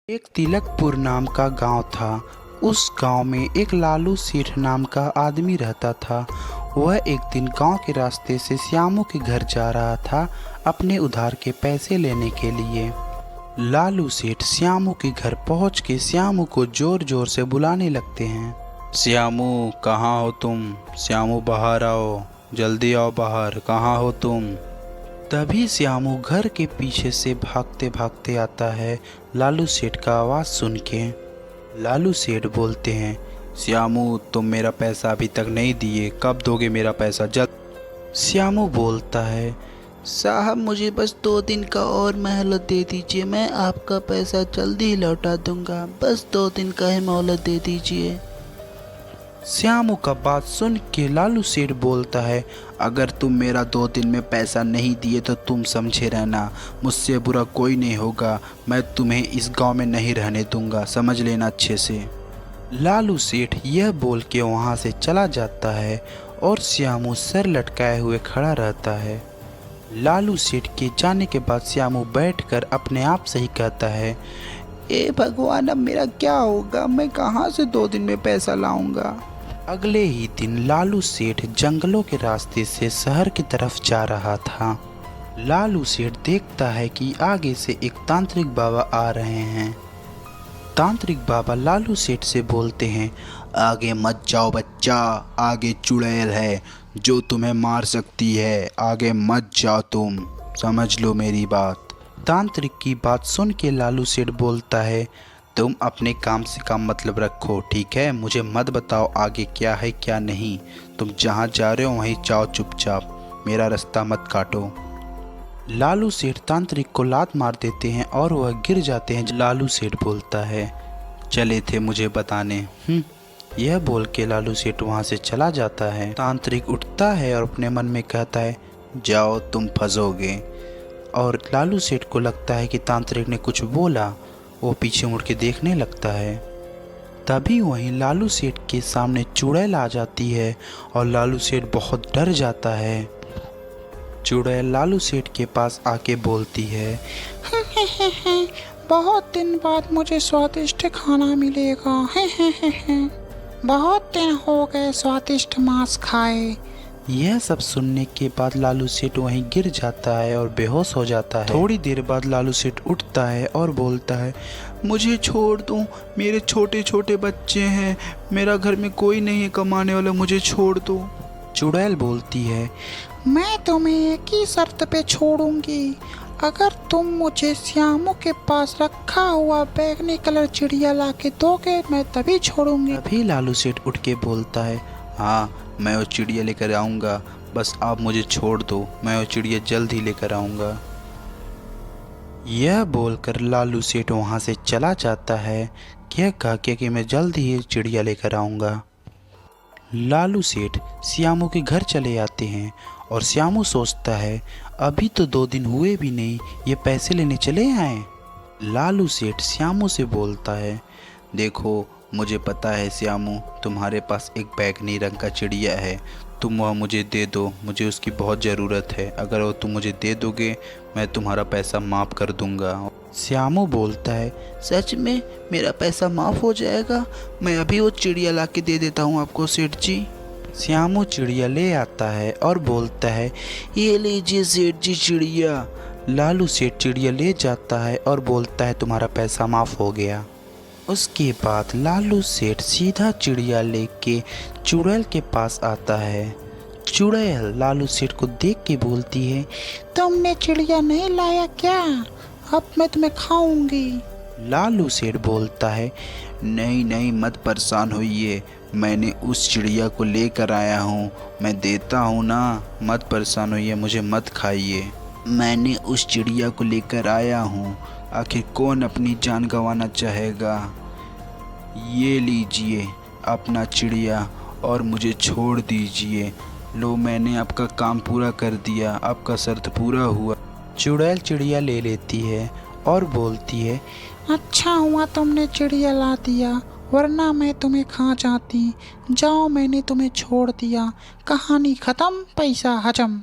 एक तिलकपुर नाम का गांव था। उस गांव में एक लालू सेठ नाम का आदमी रहता था। वह एक दिन गांव के रास्ते से श्यामू के घर जा रहा था अपने उधार के पैसे लेने के लिए। लालू सेठ श्यामू के घर पहुंच के श्यामू को जोर जोर से बुलाने लगते हैं। श्यामू, कहाँ हो तुम? श्यामू, बाहर आओ, जल्दी आओ बाहर, कहाँ हो तुम? तभी श्यामू घर के पीछे से भागते भागते आता है लालू सेठ का आवाज़ सुन के। लालू सेठ बोलते हैं, श्यामू, तुम मेरा पैसा अभी तक नहीं दिए, कब दोगे मेरा पैसा? जल्द। श्यामू बोलता है, साहब मुझे बस 2 दिन का और मोहलत दे दीजिए, मैं आपका पैसा जल्दी ही लौटा दूंगा, बस 2 दिन का ही मोहलत दे दीजिए। श्यामू का बात सुन के लालू सेठ बोलता है, अगर तुम मेरा 2 दिन में पैसा नहीं दिए तो तुम समझे रहना, मुझसे बुरा कोई नहीं होगा, मैं तुम्हें इस गांव में नहीं रहने दूंगा, समझ लेना अच्छे से। लालू सेठ यह बोल के वहां से चला जाता है और श्यामू सर लटकाए हुए खड़ा रहता है। लालू सेठ के जाने के बाद श्यामू बैठकर अपने आप से ही कहता है, ए भगवान, अब मेरा क्या होगा, मैं कहाँ से 2 दिन में पैसा लाऊंगा। अगले ही दिन लालू सेठ जंगलों के रास्ते से शहर की तरफ जा रहा था। लालू सेठ देखता है कि आगे से एक तांत्रिक बाबा आ रहे हैं। तांत्रिक बाबा लालू सेठ से बोलते हैं, आगे मत जाओ बच्चा, आगे चुड़ैल है जो तुम्हें मार सकती है, आगे मत जाओ तुम, समझ लो मेरी बात। तांत्रिक की बात सुन के लालू सेठ बोलता है, तुम अपने काम से काम मतलब रखो, ठीक है? मुझे मत बताओ आगे क्या है क्या नहीं, तुम जहाँ जा रहे हो वहीं जाओ चुपचाप, मेरा रास्ता मत काटो। लालू सेठ तांत्रिक को लात मार देते हैं और वह गिर जाते हैं। लालू सेठ बोलता है, चले थे मुझे बताने। यह बोल के लालू सेठ वहाँ से चला जाता है। तांत्रिक उठता है और अपने मन में कहता है, जाओ तुम फंसोगे। और लालू सेठ को लगता है कि तांत्रिक ने कुछ बोला, वो पीछे मुड़ के देखने लगता है। तभी वहीं लालू सेठ के सामने चुड़ैल आ जाती है और लालू सेठ बहुत डर जाता है। चुड़ैल लालू सेठ के पास आके बोलती है, बहुत दिन बाद मुझे स्वादिष्ट खाना मिलेगा, बहुत दिन हो गए स्वादिष्ट मांस खाए। यह सब सुनने के बाद लालू सेठ वहीं गिर जाता है और बेहोश हो जाता है। थोड़ी देर बाद लालू सेठ उठता है और बोलता है, मुझे छोड़ दो, मेरे छोटे छोटे बच्चे हैं, मेरा घर में कोई नहीं है कमाने वाला, मुझे छोड़ दो। चुड़ैल बोलती है, मैं तुम्हें एक ही शर्त पे छोड़ूंगी, अगर तुम मुझे श्यामू के पास रखा हुआ बैगनी कलर चिड़िया ला के दोगे, मैं तभी छोड़ूंगी। अभी लालू सेठ उठ के बोलता है, हाँ मैं वो चिड़िया लेकर आऊँगा, बस आप मुझे छोड़ दो, मैं वो चिड़िया जल्द ही लेकर आऊँगा। यह बोलकर लालू सेठ वहाँ से चला जाता है, क्या कह के कि मैं जल्द ही चिड़िया लेकर आऊँगा। लालू सेठ श्यामू के घर चले आते हैं और श्यामू सोचता है, अभी तो 2 दिन हुए भी नहीं, ये पैसे लेने चले आए। लालू सेठ श्यामू से बोलता है, देखो मुझे पता है श्यामू, तुम्हारे पास एक बैगनी रंग का चिड़िया है, तुम वह मुझे दे दो, मुझे उसकी बहुत ज़रूरत है, अगर वो तुम मुझे दे दोगे मैं तुम्हारा पैसा माफ़ कर दूंगा। श्यामू बोलता है, सच में मेरा पैसा माफ़ हो जाएगा? मैं अभी वो चिड़िया ला के दे देता हूँ आपको सेठ जी। श्यामू चिड़िया ले आता है और बोलता है, ये लीजिए सेठ जी चिड़िया। लालू सेठ चिड़िया ले जाता है और बोलता है, तुम्हारा पैसा माफ़ हो गया। उसके बाद लालू सेठ सीधा चिड़िया लेके चुड़ैल के पास आता है। चुड़ैल लालू सेठ को देख के बोलती है, तुमने चिड़िया नहीं लाया क्या? अब मैं तुम्हें खाऊंगी। लालू सेठ बोलता है, नहीं नहीं मत परेशान होइए, मैंने उस चिड़िया को लेकर आया हूँ, मैं देता हूँ ना, मत परेशान होइए, मुझे मत खाइए। मैंने उस चिड़िया को लेकर आया हूँ, आखिर कौन अपनी जान गंवाना चाहेगा? ये लीजिए अपना चिड़िया और मुझे छोड़ दीजिए। लो, मैंने आपका काम पूरा कर दिया, आपका शर्त पूरा हुआ। चुड़ैल चिड़िया ले लेती है और बोलती है, अच्छा हुआ तुमने चिड़िया ला दिया, वरना मैं तुम्हें खा जाती। जाओ, मैंने तुम्हें छोड़ दिया, कहानी ख़त्म, पैसा हजम।